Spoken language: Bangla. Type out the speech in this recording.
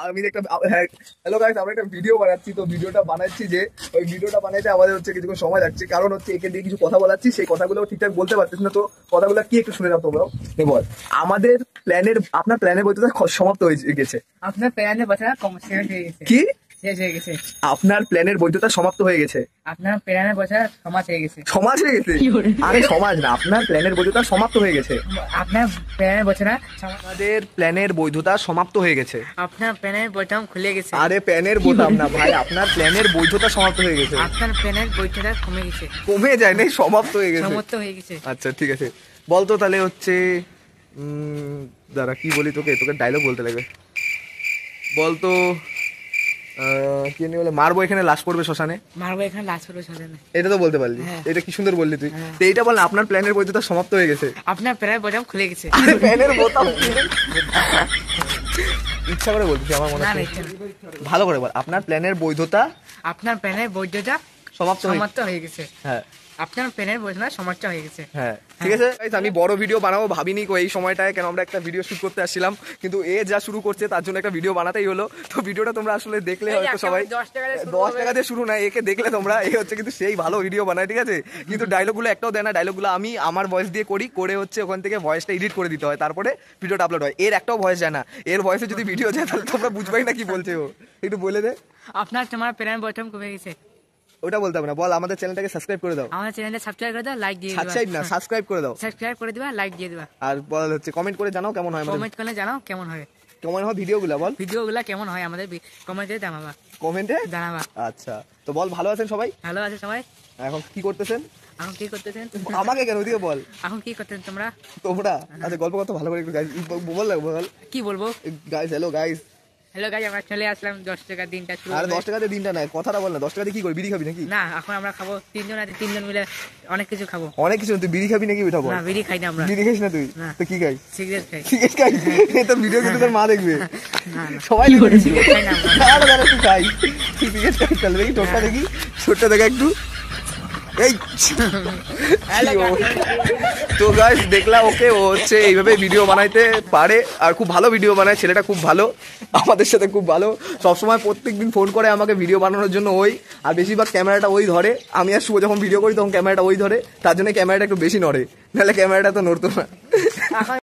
আমি একটা হ্যালো গাইস, আমরা একটা ভিডিও বানাচ্ছি। তো ভিডিওটা বানাচ্ছি যে ওই ভিডিওটা বানাইতে আমাদের হচ্ছে কিছুক্ষণ সময় লাগছে, কারণ হচ্ছে একে দিয়ে কিছু কথা বলাচ্ছি, সেই কথাগুলো ঠিকঠাক বলতে পারতেছি না। তো কথাগুলো কি একটু শুনে নাও তোমরাও। বল, আমাদের আপনার প্ল্যানের বইটা সমাপ্ত হয়ে গেছে। আপনার প্ল্যানের বছর শেষ হয়ে গেছে। কি শেষ হয়ে গেছে? আপনার প্ল্যানের বৈধতা সমাপ্ত হয়ে গেছে। আপনার প্ল্যানের বছর সমাজ হয়ে গেছে। সমাজ হয়ে গেছে? আরে সমাজ না, আপনার প্ল্যানের বৈধতা সমাপ্ত হয়ে গেছে। আপনার প্ল্যানের বছর আমাদের প্ল্যানের বৈধতা সমাপ্ত হয়ে গেছে। আপনার প্ল্যানের বোতাম খুলে গেছে। আরে প্ল্যানের বোতাম না ভাই, আপনার প্ল্যানের বৈধতা সমাপ্ত হয়ে গেছে। আপনার প্ল্যানের বৈধতা কমে গেছে। কমে যায় নাই, সমাপ্ত হয়ে গেছে। সমাপ্ত হয়ে গেছে। আচ্ছা ঠিক আছে, বলতো তাহলে হচ্ছে দাঁড়া কি বলি তোকে, ডায়লগ বলতে লাগবে। বলতো কি নিয়ে বলে, মারবো এখানে লাশ পড়বে শ্মশানে। মারবো এখানে লাশ পড়বে শ্মশানে। এটা তো বলতে পারলি, এটা কি সুন্দর বললি তুই। তো এইটা বল না, আপনার প্ল্যানের বৈধতা সমাপ্ত হয়ে গেছে। আপনার প্ল্যানের বোতাম খুলে গেছে। প্ল্যানের বোতাম ইচ্ছা করে বলছি, আমার মনে হচ্ছে ভালো করে বল। আপনার প্ল্যানের বৈধতা, আপনার প্ল্যানের বৈধতা সমাপ্ত হয়ে গেছে। হ্যাঁ, আপনার প্ল্যানের বৈধতা সমাপ্ত হয়ে গেছে। হ্যাঁ ঠিক আছে। আমি বড় ভিডিও বানাবো ভাবিনি এই সময়টায়, কেন আমরা একটা ভিডিও শুট করতে আসছিলাম, কিন্তু এ যা শুরু করছে তার জন্য একটা ভিডিও বানাতেই হলো। তো ভিডিওটা তোমরা আসলে দেখলে হয়তো সবাই 10 টাকা দিয়ে শুরু না, একে দেখলে তোমরা এ হচ্ছে কিন্তু সেই ভালো ভিডিও বানায়, ঠিক আছে। কিন্তু ডায়লগুলো একটাও দেয় না, ডায়লগুলো আমি আমার ভয়েস দিয়ে করে হচ্ছে ওখান থেকে ভয়েসটা এডিট করে দিতে হয়, তারপরে ভিডিওটা আপলোড হয়। এর একটাও ভয়েস যায় না, এর ভয়েসে যদি ভিডিও যায় তাহলে তোমরা বুঝবাই না কি বলছে ও। একটু বলে দে। তোমার প্ল্যানের বোতাম কমে গেছে। ওটা বলতে হবে না, বল আমাদের চ্যানেলটাকে সাবস্ক্রাইব করে দাও। আমাদের চ্যানেলটা সাবস্ক্রাইব করে দাও, লাইক দিয়ে দিবা। সাবস্ক্রাইব করে দাও, সাবস্ক্রাইব করে দিবা, লাইক দিয়ে দিবা। আর বল হচ্ছে কমেন্ট করে জানাও কেমন হয়, কমেন্ট করে জানাও কেমন হয়। কেমন হয় ভিডিওগুলো, বল ভিডিওগুলো কেমন হয় আমাদের কমেন্টে জানাবা। কমেন্টে জানাবা। আচ্ছা তো বল, ভালো আছেন সবাই? ভালো আছে সবাই। এখন কি করতেছেন? এখন কি করতেছেন? আমাকে কেন, ওদিকে বল। এখন কি করতেন তোমরা? আচ্ছা গল্প কত ভালো করে একটু গাইস বল। কি বলবো? Guys hello guys. Hello guys, আমরা চলে আসলাম 10 টাকা দিনটা শুরু। আরে 10 টাকাতে দিনটা না, কথাটা বল না। 10 টাকাতে কি করবি, বিড়ি খাবি নাকি? না, এখন আমরা খাবো তিনজন আছে, তিনজন মিলে অনেক কিছু খাবো। অনেক কিছু। তুই বিড়ি খাবি নাকি? ওটা বল। না, বিড়ি খাই না আমরা। বিড়ি খাইস না তুই? তো কি খাই? সিগারেট খাই। সিগারেট খাই? এই তো ভিডিও কিন্তু তোর মা দেখবে। না সবাই দেখবে। সিগারেট খাই না আমরা। দাঁড়া তুই খাই, তুই সিগারেট খাই। চল দেখি টোটটা দেখি, ছোটটা দেখা একটু। এই তো গাইস দেখলা ওকে, ও হচ্ছে এইভাবে ভিডিও বানাইতে পারে, আর খুব ভালো ভিডিও বানায় ছেলেটা, খুব ভালো, আমাদের সাথে খুব ভালো। সবসময় প্রত্যেকদিন ফোন করে আমাকে ভিডিও বানানোর জন্য ওই, আর বেশিরভাগ ক্যামেরাটা ওই ধরে। আমি আর শুভ যখন ভিডিও করি তখন ক্যামেরাটা ওই ধরে, তার জন্য ক্যামেরাটা একটু বেশি নড়ে, নাহলে ক্যামেরাটা তো নড়তো না।